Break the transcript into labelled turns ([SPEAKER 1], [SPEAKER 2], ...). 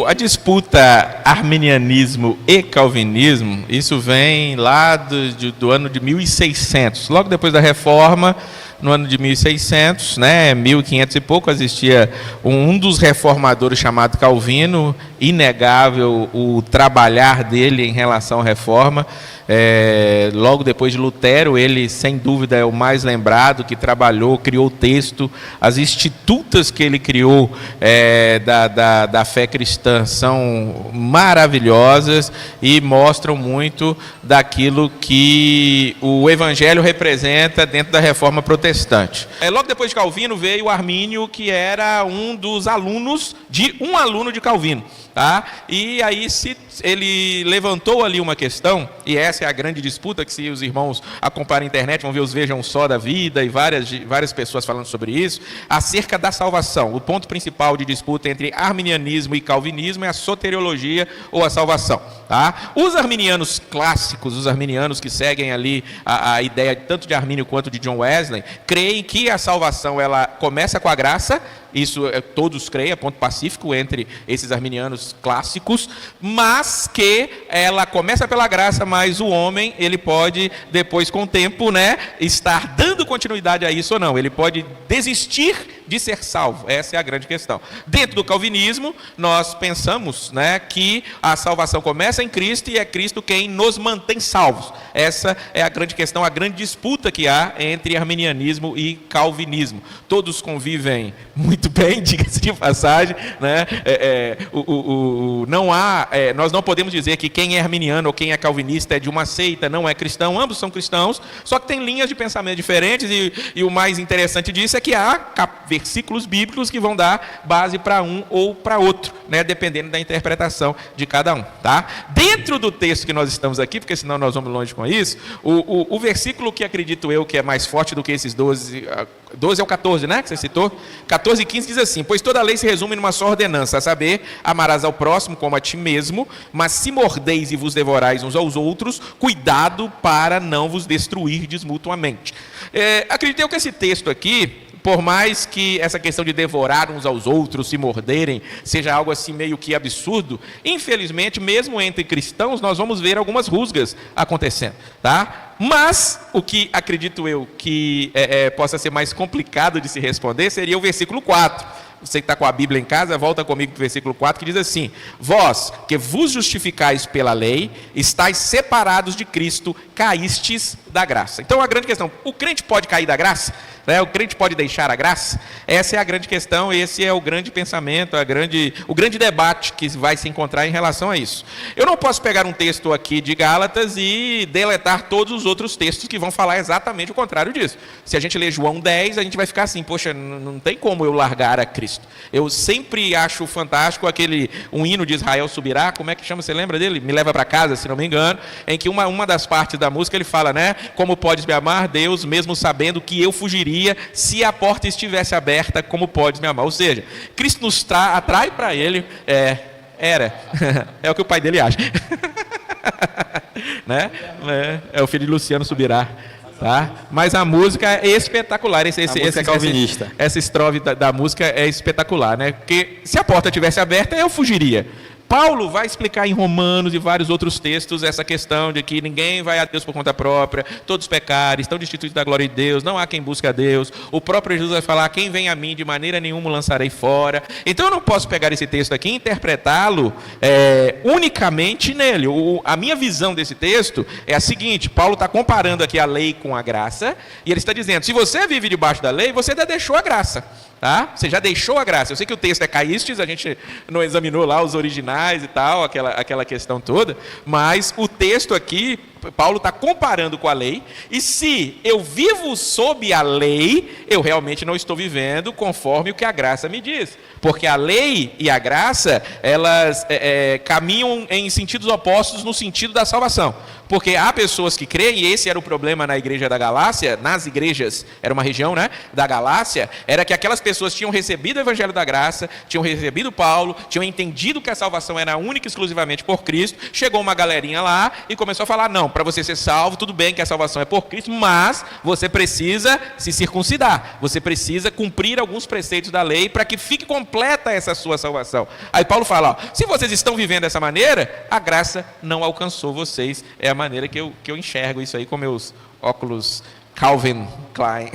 [SPEAKER 1] A disputa arminianismo e calvinismo, isso vem lá do ano de 1600, logo depois da Reforma. No ano de 1600, 1500 e pouco, existia um dos reformadores chamado Calvino, inegável o trabalhar dele em relação à reforma. Logo depois de Lutero, ele sem dúvida é o mais lembrado, que trabalhou, criou o texto. As institutas que ele criou da fé cristã são maravilhosas e mostram muito daquilo que o evangelho representa dentro da reforma protestante. Logo depois de Calvino veio Armínio, que era um dos alunos de um aluno de Calvino. Tá? E aí ele levantou ali uma questão, e essa é a grande disputa, que se os irmãos acompanharem a internet, vão ver os Vejam Só da vida, e várias pessoas falando sobre isso, acerca da salvação. O ponto principal de disputa entre arminianismo e calvinismo é a soteriologia ou a salvação. Tá? Os arminianos clássicos, os arminianos que seguem ali a ideia tanto de Armínio quanto de John Wesley, creem que a salvação ela começa com a graça. Isso todos creem, é ponto pacífico entre esses arminianos clássicos, mas que ela começa pela graça, mas o homem, ele pode, depois com o tempo, estar dando continuidade a isso ou não. Ele pode desistir de ser salvo. Essa é a grande questão. Dentro do calvinismo, nós pensamos que a salvação começa em Cristo e é Cristo quem nos mantém salvos. Essa é a grande questão, a grande disputa que há entre arminianismo e calvinismo. Todos convivem muito bem, diga-se de passagem, nós não podemos dizer que quem é arminiano ou quem é calvinista é de uma seita, não é cristão, ambos são cristãos, só que tem linhas de pensamento diferentes e o mais interessante disso é que há versículos bíblicos que vão dar base para um ou para outro, dependendo da interpretação de cada um. Tá? Dentro do texto que nós estamos aqui, porque senão nós vamos longe com isso, o versículo que acredito eu que é mais forte do que esses 12 é o 14, que você citou? 14 e 15 diz assim: pois toda a lei se resume numa só ordenança, a saber, amarás ao próximo como a ti mesmo, mas se mordeis e vos devorais uns aos outros, cuidado para não vos destruirdes mutuamente. Acredito eu que esse texto aqui, por mais que essa questão de devorar uns aos outros, se morderem, seja algo assim meio que absurdo, infelizmente, mesmo entre cristãos, nós vamos ver algumas rusgas acontecendo, tá? Mas, o que acredito eu que possa ser mais complicado de se responder, seria o versículo 4. Você que está com a Bíblia em casa, volta comigo para o versículo 4, que diz assim: vós, que vos justificais pela lei, estáis separados de Cristo, caístes da graça. Então, a grande questão, o crente pode cair da graça? O crente pode deixar a graça? Essa é a grande questão, esse é o grande pensamento, o grande debate que vai se encontrar em relação a isso. Eu não posso pegar um texto aqui de Gálatas e deletar todos os outros textos que vão falar exatamente o contrário disso. Se a gente ler João 10, a gente vai ficar assim: poxa, não tem como eu largar a Cristo. Eu sempre acho fantástico um hino de Israel subirá, como é que chama, você lembra dele? Me leva para casa, se não me engano, em que uma das partes da música ele fala, como podes me amar, Deus, mesmo sabendo que eu fugiria se a porta estivesse aberta, como podes me amar? Ou seja, Cristo nos atrai para ele, é o que o pai dele acha. É o filho de Luciano Subirá. Tá? Mas a música é espetacular. Esse é calvinista. Essa estrofe da música é espetacular, Porque se a porta tivesse aberta, eu fugiria. Paulo vai explicar em Romanos e vários outros textos essa questão de que ninguém vai a Deus por conta própria, todos pecaram, estão destituídos da glória de Deus, não há quem busque a Deus. O próprio Jesus vai falar: quem vem a mim, de maneira nenhuma o lançarei fora. Então eu não posso pegar esse texto aqui e interpretá-lo unicamente nele. A minha visão desse texto é a seguinte: Paulo está comparando aqui a lei com a graça, e ele está dizendo: se você vive debaixo da lei, você já deixou a graça. Tá? Você já deixou a graça. Eu sei que o texto é caístes, a gente não examinou lá os originais e tal, aquela questão toda, mas o texto aqui, Paulo está comparando com a lei, e se eu vivo sob a lei, eu realmente não estou vivendo conforme o que a graça me diz, porque a lei e a graça, elas caminham em sentidos opostos no sentido da salvação, porque há pessoas que creem, e esse era o problema na igreja da Galácia, nas igrejas, era uma região da Galácia, era que aquelas pessoas tinham recebido o evangelho da graça, tinham recebido Paulo, tinham entendido que a salvação era única e exclusivamente por Cristo. Chegou uma galerinha lá e começou a falar: não, para você ser salvo, tudo bem que a salvação é por Cristo, mas você precisa se circuncidar, você precisa cumprir alguns preceitos da lei para que fique completa essa sua salvação. Aí Paulo fala, ó, se vocês estão vivendo dessa maneira, a graça não alcançou vocês. É a maneira que eu enxergo isso aí com meus óculos Calvin Klein.